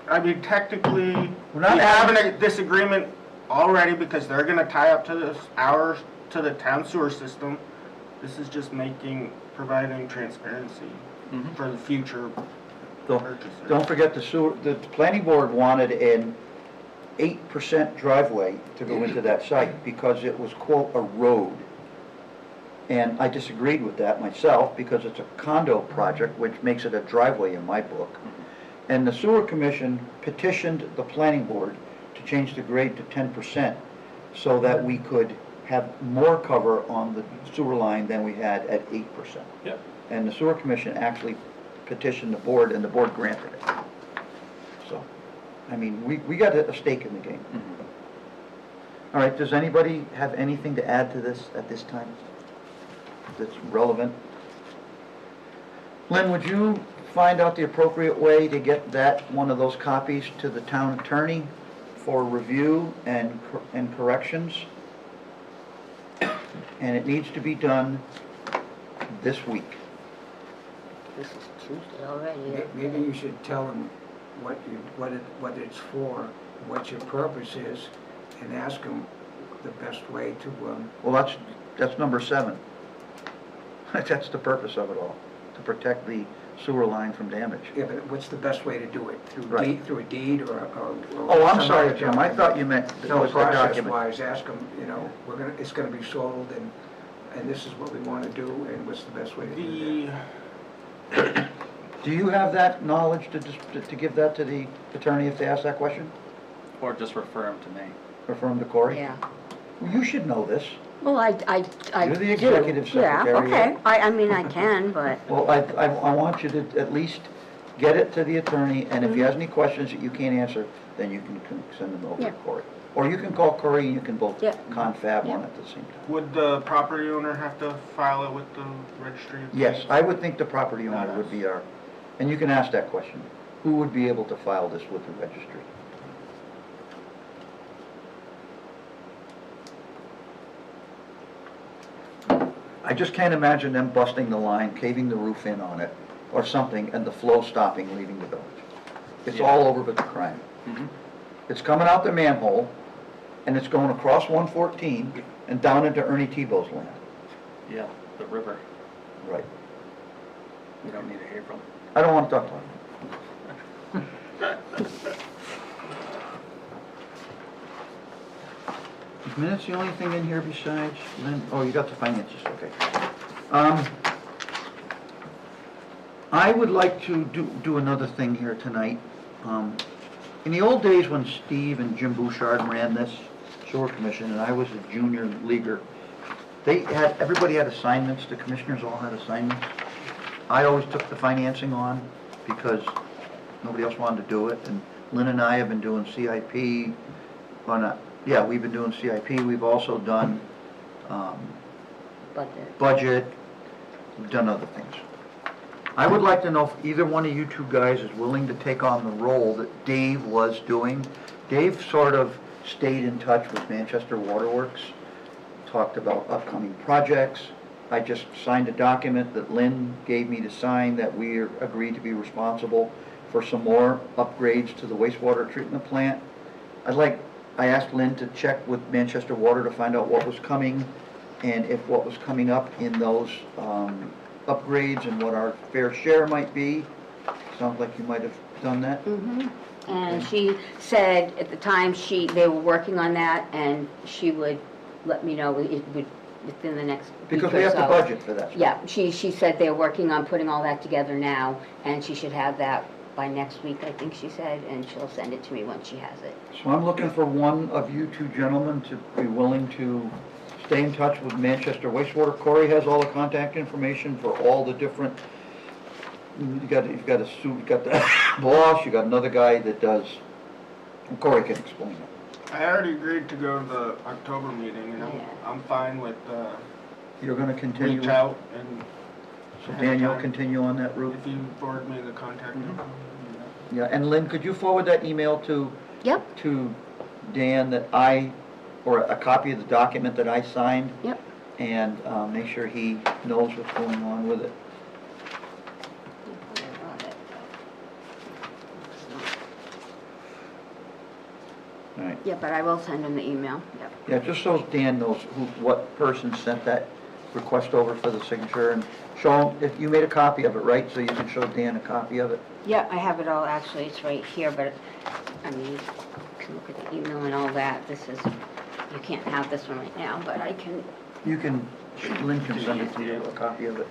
S6: I mean, technically,
S1: We're not
S6: we have
S1: adding-
S6: a disagreement already because they're gonna tie up to this, ours, to the town sewer system. This is just providing transparency for the future
S1: Don't
S6: purchaser.
S1: don't forget the planning board wanted an 8% driveway to go into that site because it was, quote, a road. And I disagreed with that myself because it's a condo project, which makes it a driveway in my book. And the sewer commission petitioned the planning board to change the grade to 10% so that we could have more cover on the sewer line than we had at 8%.
S4: Yep.
S1: And the sewer commission actually petitioned the board, and the board granted it. So, I mean, we got a stake in the game. All right, does anybody have anything to add to this at this time that's relevant? Lynn, would you find out the appropriate way to get that, one of those copies, to the town attorney for review and corrections? And it needs to be done this week.
S5: This is Tuesday already.
S2: Maybe you should tell them what it's for, what your purpose is, and ask them the best way to,
S1: Well, that's number 7. That's the purpose of it all, to protect the sewer line from damage.
S2: yeah, but what's the best way to do it?
S1: Right.
S2: Through a deed or?
S1: Oh, I'm
S2: some
S1: sorry,
S2: other
S1: Jim, I
S2: document?
S1: thought you meant it
S2: No,
S1: was the document.
S2: process-wise, ask them, it's gonna be sold, and this is what we wanna do, and what's the best way to do that?
S1: Do you have that knowledge to give that to the attorney if they ask that question?
S3: Or just refer him to me.
S1: Refer them to Corey?
S5: Yeah.
S1: Well, you should know this.
S5: Well, I
S1: You're the
S5: do.
S1: executive secretary.
S5: Yeah, okay. I mean, I can, but,
S1: Well, I want you to at least get it to the attorney, and if he has any questions that you can't answer, then you can send them over to
S5: Yeah.
S1: Corey. Or you can call Corey and you can both
S5: Yeah.
S1: confab on
S5: Yeah.
S1: it at the same time.
S6: Would the property owner have to file it with the registry? of
S1: Yes,
S6: deeds?
S1: I would think the property owner would be our, and you can ask that question. Who would be able to file this with the registry? I just can't imagine them busting the line, caving the roof in on it, or something, and the flow stopping, leaving the village. It's all over but the crime. It's coming out the manhole, and it's going across 114 and down into Ernie Tebow's land.
S3: Yeah, the river.
S1: Right.
S3: We don't need a Haverhill.
S1: I don't want to talk about it. Is minutes the only thing in here besides, Lynn? Oh, you got the finances, okay. I would like to do another thing here tonight. In the old days when Steve and Jim Bouchard ran this sewer commission, and I was a junior leaguer, everybody had assignments, the commissioners all had assignments. I always took the financing on because nobody else wanted to do it, and Lynn and I have been doing CIP, we've been doing CIP, we've also done budget, we've done other things. I would like to know if either one of you two guys is willing to take on the role that Dave was doing. Dave sort of stayed in touch with Manchester Waterworks, talked about upcoming projects. I just signed a document that Lynn gave me to sign that we agreed to be responsible for some more upgrades to the wastewater treatment plant. I asked Lynn to check with Manchester Water to find out what was coming and if what was coming up in those upgrades and what our fair share might be. Sounds like you might have done that.
S5: and she said at the time they were working on that, and she would let me know within the next week
S1: Because
S5: or
S1: we have to
S5: so.
S1: budget for that.
S5: Yeah, she said they're working on putting all that together now, and she should have that by next week, I think she said, and she'll send it to me once she has it.
S1: So I'm looking for one of you two gentlemen to be willing to stay in touch with Manchester Wastewater. Corey has all the contact information for all the different you've got a suit, you've got the boss, you got another guy that does, Corey can explain it.
S6: I already agreed to go to the October meeting, and
S5: Yeah.
S6: I'm fine with,
S1: You're gonna continue,
S6: reach out, and
S1: so Dan, you'll continue on that route?
S6: if you forward me the contact info.
S1: Yeah, and Lynn, could you forward that email
S5: Yep,
S1: to Dan or a copy of the document that I signed?
S5: yep.
S1: And, make sure he knows what's going on with it. All right.
S5: Yeah, but I will send him the email, yep.
S1: Yeah, just so Dan knows what person sent that request over for the signature, and show him, if you made a copy of it, right? So you can show Dan a copy of it?
S5: Yeah, I have it all, actually, it's right here, but, I mean, you can look at the email and all that. This is, you can't have this one right now, but I can,
S1: You can, Lynn can send it to you, a copy of it.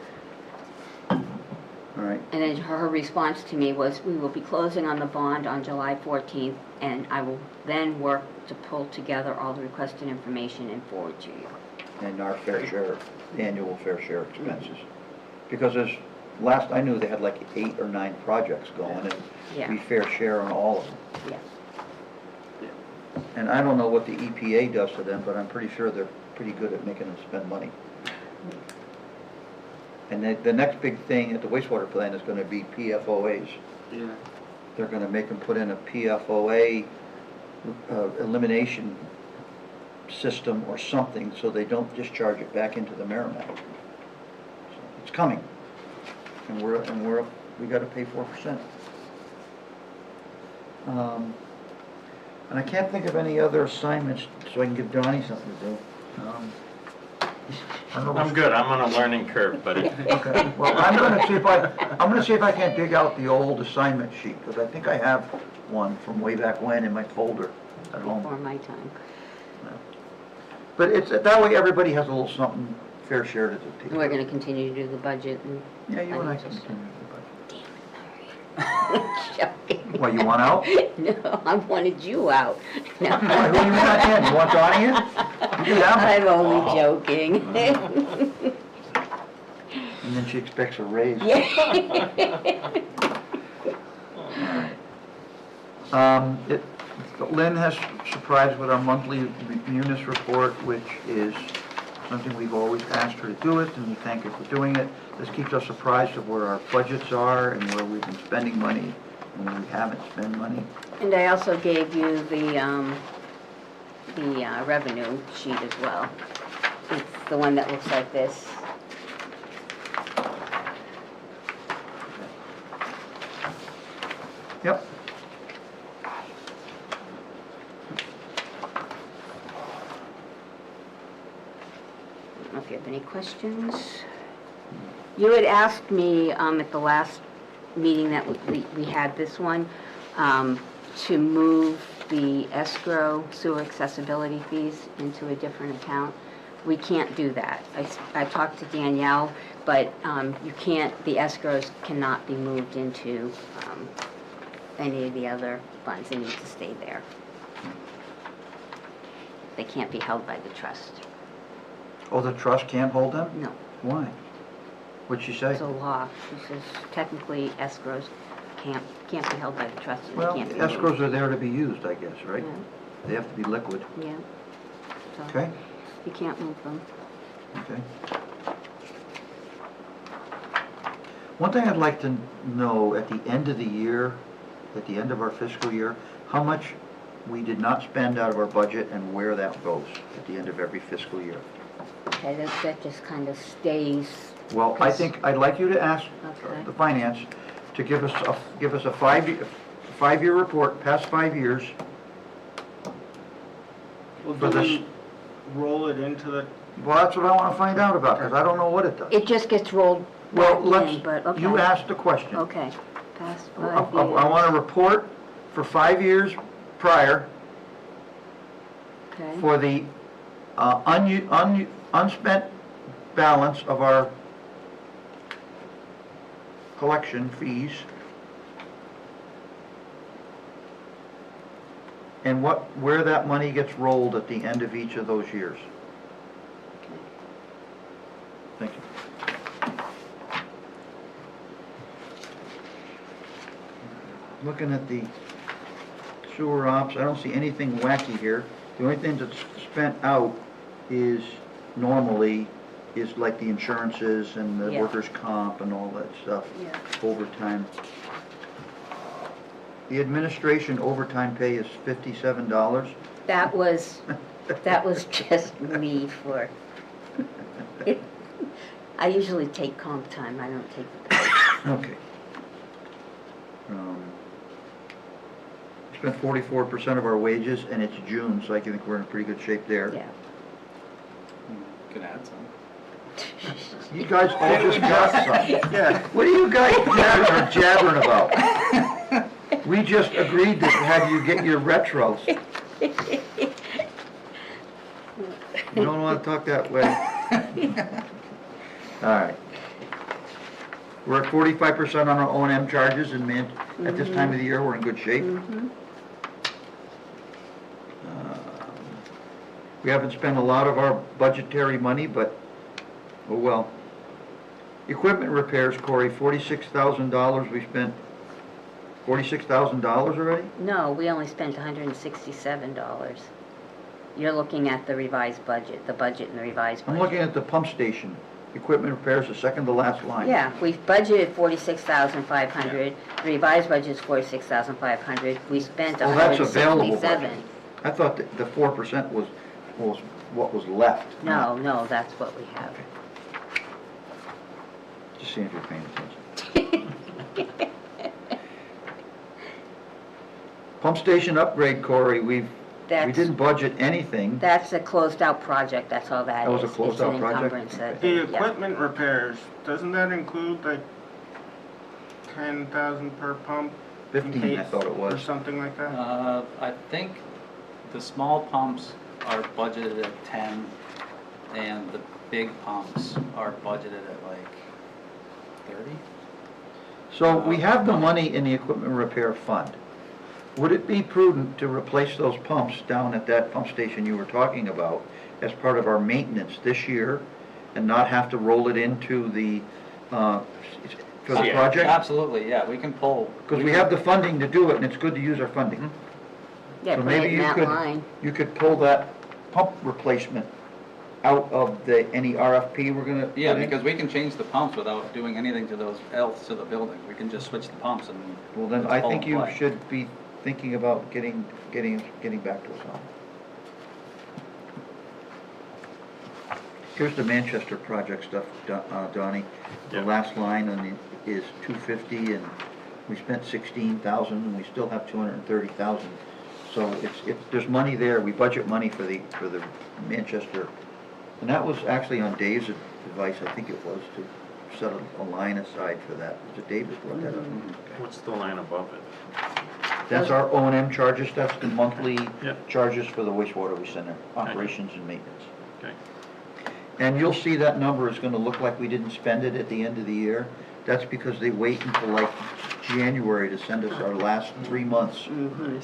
S1: All right,
S5: and then her response to me was, we will be closing on the bond on July 14th, and I will then work to pull together all the requested information and forward to you.
S1: and our fair share, annual fair share expenses. Because last I knew, they had like 8 or 9 projects going, and
S5: Yeah.
S1: we fair share on all of them.
S5: Yes.
S1: And I don't know what the EPA does to them, but I'm pretty sure they're pretty good at making them spend money. And the next big thing at the wastewater plant is gonna be PFOAs.
S3: Yeah.
S1: They're gonna make them put in a PFOA elimination system or something, so they don't discharge it back into the Merrimack. So it's coming, and we gotta pay 4%. And I can't think of any other assignments, so I can give Donnie something to do. I don't know
S4: I'm good, I'm on a learning curve, buddy.
S1: Okay, well, I'm gonna see if I can't dig out the old assignment sheet, because I think I have one from way back when in my folder at home.
S5: Before my time.
S1: But it's, that way everybody has a little something fair share to do.
S5: And we're gonna continue to do the budget and.
S1: Yeah, you and I can
S5: financial
S1: continue
S5: stuff. Joking.
S1: the budget. What, you want out?
S5: No, I wanted you out. No.
S1: Why, who do you want in? You want Donnie in? You do that one.
S5: I'm only joking.
S1: And then she expects a raise. Lynn has surprised with our monthly munis report, which is something we've always asked her to do it, and we thank her for doing it. This keeps us apprised of where our budgets are and where we've been spending money and where we haven't spent money.
S5: And I also gave you the revenue sheet as well. It's the one that looks like this.
S1: Yep.
S5: I don't know if you have any questions. You had asked me at the last meeting that we had this one, to move the escrow sewer accessibility fees into a different account. We can't do that. I talked to Danielle, but you can't, the escrows cannot be moved into any of the other funds. They need to stay there. They can't be held by the trust.
S1: Oh, the trust can't hold them?
S5: No.
S1: Why? What'd she say?
S5: It's a law. She says technically escrows can't be held by the trust and they
S1: Well,
S5: can't be moved.
S1: escrows are there to be used, I guess, right?
S5: Yeah.
S1: They have to be liquid.
S5: Yeah. So
S1: Okay?
S5: you can't move them.
S1: Okay. One thing I'd like to know at the end of the year, at the end of our fiscal year, how much we did not spend out of our budget and where that goes at the end of every fiscal year.
S5: Okay, that just kind of stays.
S1: Well, I think, I'd like you to ask
S5: Okay.
S1: the finance to give us a five-year report, past 5 years,
S6: Well,
S1: For
S6: do
S1: this-
S6: we roll it into the,
S1: well, that's what I wanna find out about, because I don't know what it does.
S5: It just gets rolled
S1: Well,
S5: back
S1: let's,
S5: in, but okay.
S1: you asked the question.
S5: Okay, past
S1: I
S5: 5 years.
S1: want a report for 5 years prior
S5: Okay,
S1: for the unspent balance of our collection fees, and where that money gets rolled at the end of each of those years.
S5: okay.
S1: Thank you. looking at the sewer ops, I don't see anything wacky here. The only thing that's spent out is normally, is like the insurances and the
S5: Yeah.
S1: workers' comp and all that stuff,
S5: Yeah.
S1: overtime. The administration overtime pay is $57.
S5: That was just me for, I usually take comp time, I don't take the pay.
S1: Okay. Spent 44% of our wages, and it's June, so I think we're in pretty good shape there.
S5: Yeah.
S3: Could add some.
S1: You guys all just got some.
S6: Yeah.
S1: What are you guys jabbering about? We just agreed to have you get your retros. You don't want to talk that way. All right. We're at 45% on our O&M charges, and man, at this time of the year, we're in good shape.
S5: Mhm.
S1: We haven't spent a lot of our budgetary money, but, oh well. Equipment repairs, Corey, $46,000, we spent $46,000 already?
S5: No, we only spent $167. You're looking at the revised budget, the budget and the revised
S1: I'm
S5: budget.
S1: looking at the pump station, equipment repairs, the second to last line.
S5: Yeah, we've budgeted 46,500, the revised budget is 46,500, we spent
S1: Well, that's available
S5: 167.
S1: budget. I thought that the 4% was what was left.
S5: No, that's what we have.
S1: Just seeing if you're paying attention. Pump station upgrade, Corey, we
S5: That's-
S1: didn't budget anything.
S5: That's a closed-out project, that's all that is.
S1: That was a closed-out project?
S5: It's an encumbrance.
S6: The
S5: yeah.
S6: equipment repairs, doesn't that include like 10,000 per pump? in
S1: 15, I
S6: case,
S1: thought it
S6: Or
S1: was.
S6: something like that?
S3: I think the small pumps are budgeted at 10, and the big pumps are budgeted at like 30.
S1: So we have the money in the equipment repair fund. Would it be prudent to replace those pumps down at that pump station you were talking about as part of our maintenance this year and not have to roll it into the, for the
S4: Yeah.
S1: project?
S3: Absolutely, yeah, we can pull.
S1: Because we have the funding to do it, and it's good to use our funding.
S5: Yeah,
S1: So
S5: put it
S1: maybe
S5: in
S1: you
S5: that
S1: could,
S5: line.
S1: you could pull that pump replacement out of any RFP we're gonna put
S3: Yeah,
S1: in?
S3: because we can change the pumps without doing anything to those else to the building. We can just switch the pumps and.
S1: Well, then
S3: it's
S1: I
S3: all
S1: think
S3: in
S1: you
S3: play.
S1: should be thinking about getting back to us on. it. Here's the Manchester project stuff, Donnie. The
S4: Yeah.
S1: last line on the, is 250, and we spent 16,000, and we still have 230,000. So there's money there, we budget money for the Manchester, and that was actually on Dave's advice, I think it was, to set a line aside for that. Was it Dave that brought that up?
S4: What's the line above it?
S1: That's our O&M charges, that's the monthly
S4: Yep.
S1: charges for the wastewater we send there, operations and maintenance.
S4: Okay.
S1: And you'll see that number is gonna look like we didn't spend it at the end of the year. That's because they wait until like January to send us our last 3 months.
S5: Mhm.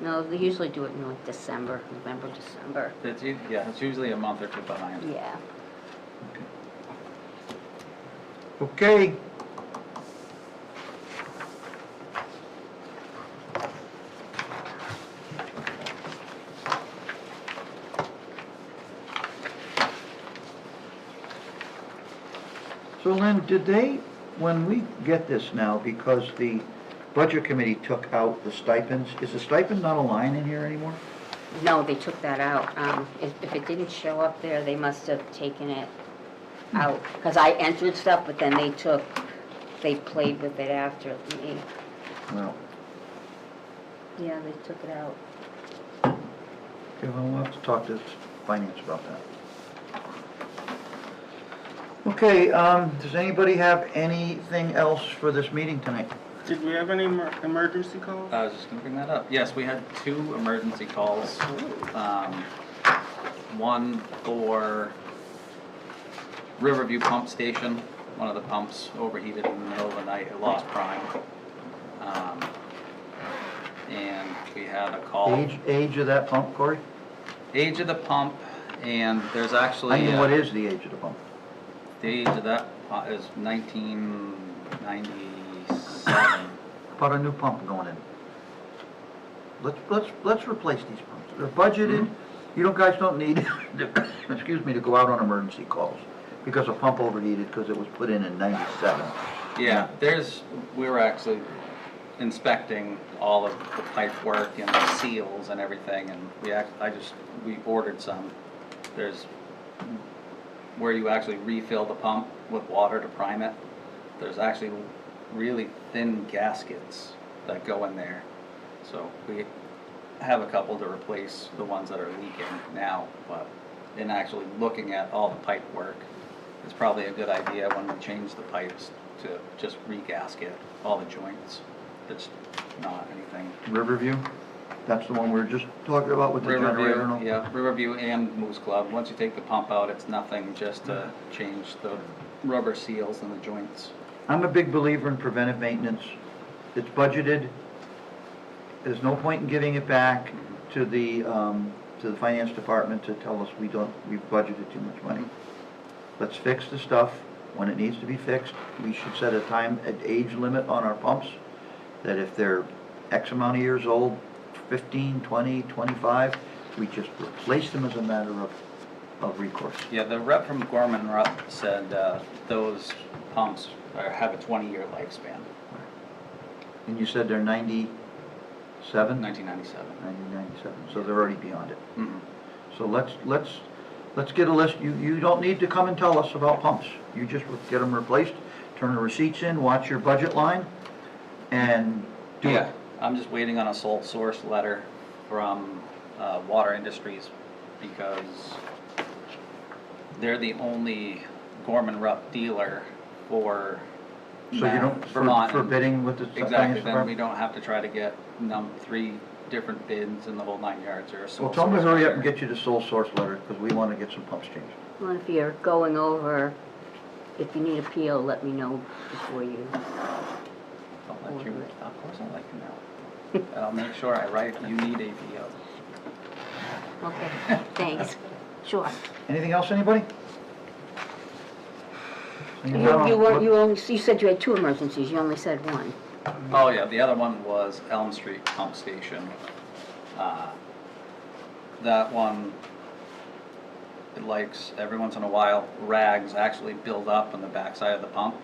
S5: No, they usually do it in like December, November, December.
S3: Yeah, it's usually a month or two behind.
S5: Yeah.
S1: Okay. So Lynn, when we get this now, because the budget committee took out the stipends, is the stipend not a line in here anymore?
S5: No, they took that out. If it didn't show up there, they must have taken it out. Because I entered stuff, but then they played with it after me.
S1: Well,
S5: Yeah, they took it out.
S1: okay, well, we'll have to talk to finance about that. Okay, does anybody have anything else for this meeting tonight?
S6: Did we have any emergency calls?
S3: I was just gonna bring that up. Yes, we had 2 emergency calls. One for Riverview Pump Station. One of the pumps overheated in the middle of the night, it lost prime. And we had a call.
S1: Age of that pump, Corey?
S3: Age of the pump, and there's actually.
S1: I mean, what is the age of the pump?
S3: The age of that is 1997.
S1: about a new pump going in. Let's replace these pumps. They're budgeted. You guys don't need, excuse me, to go out on emergency calls because a pump overheated because it was put in '97.
S3: Yeah, we were actually inspecting all of the pipe work and the seals and everything, and we ordered some. There's where you actually refill the pump with water to prime it. There's actually really thin gaskets that go in there. So we have a couple to replace the ones that are leaking now, but in actually looking at all the pipe work, it's probably a good idea when we change the pipes to just re-gasket all the joints. It's not anything.
S1: Riverview, that's the one we were just talking about with the generator.
S3: Riverview, yeah, Riverview and Moose Club. Once you take the pump out, it's nothing just to change the rubber seals and the joints.
S1: I'm a big believer in preventive maintenance. It's budgeted. There's no point in giving it back to the finance department to tell us we've budgeted too much money. Let's fix the stuff when it needs to be fixed. We should set an age limit on our pumps, that if they're X amount of years old, 15, 20, 25, we just replace them as a matter of recourse.
S3: Yeah, the rep from Gorman Rupp said those pumps have a 20-year lifespan.
S1: And you said they're 97?
S3: 1997.
S1: 1997, so they're already beyond it.
S3: Mhm.
S1: So let's get a list. You don't need to come and tell us about pumps. You just get them replaced, turn the receipts in, watch your budget line, and do
S3: Yeah,
S1: it.
S3: I'm just waiting on a sole source letter from Water Industries because they're the only Gorman Rupp dealer for
S1: So you don't,
S3: Vermont.
S1: for bidding with the finance
S3: Exactly, then we
S1: department?
S3: don't have to try to get 3 different bids in the whole 9 yards or a sole
S1: Well, tell them to
S3: source
S1: hurry up
S3: letter.
S1: and get you the sole source letter, because we want to get some pumps changed.
S5: Well, if you're going over, if you need a PO, let me know before you.
S3: I'll let you, of course I'll let you know. And I'll make sure I write, you need a PO.
S5: Okay, thanks. Sure.
S1: Anything else, anybody?
S5: You said you had 2 emergencies, you only said 1.
S3: Oh yeah, the other one was Elm Street Pump Station. That one, it likes, every once in a while, rags actually build up on the backside of the pump.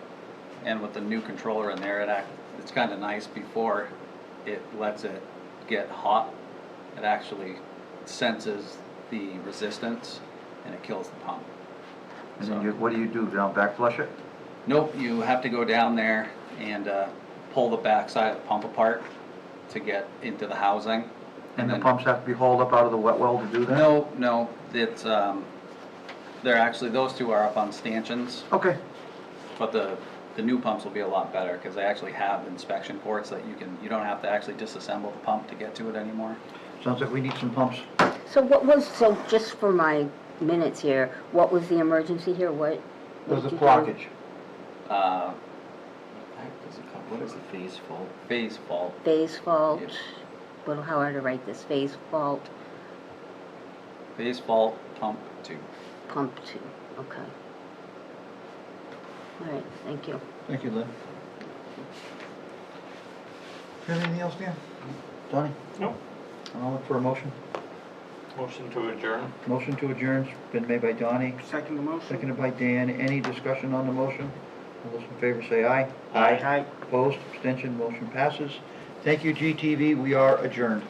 S3: And with the new controller in there, it's kind of nice before it lets it get hot. It actually senses the resistance and it kills the pump.
S1: And then what do you do, down back flush it?
S3: Nope, you have to go down there and pull the backside of the pump apart to get into the housing.
S1: And the
S3: then-
S1: pumps have to be hauled up out of the wet well to do that?
S3: No, it's, they're actually, those 2 are up on stanchions,
S1: Okay,
S3: but the new pumps will be a lot better because they actually have inspection ports that you don't have to actually disassemble the pump to get to it anymore.
S1: sounds like we need some pumps.
S5: So just for my minutes here, what was the emergency here? What
S1: There's a
S5: did you do?
S1: blockage.
S7: What is the phase fault?
S3: Phase fault.
S5: Phase fault.
S3: Yep.
S5: Well, how would I write this? Phase fault,
S3: Phase fault, pump 2.
S5: pump 2. Okay. All right, thank you.
S1: Thank you, Lynn. You have anything else, Dan? Donnie?
S4: Nope.
S1: I'll look for a motion.
S4: Motion to adjourn?
S1: Motion to adjourn, been made by Donnie,
S6: Second the motion?
S1: seconded by Dan. Any discussion on the motion? All those in favor say aye.
S6: Aye.
S1: Opposed, abstention, motion passes. Thank you, GTV, we are adjourned.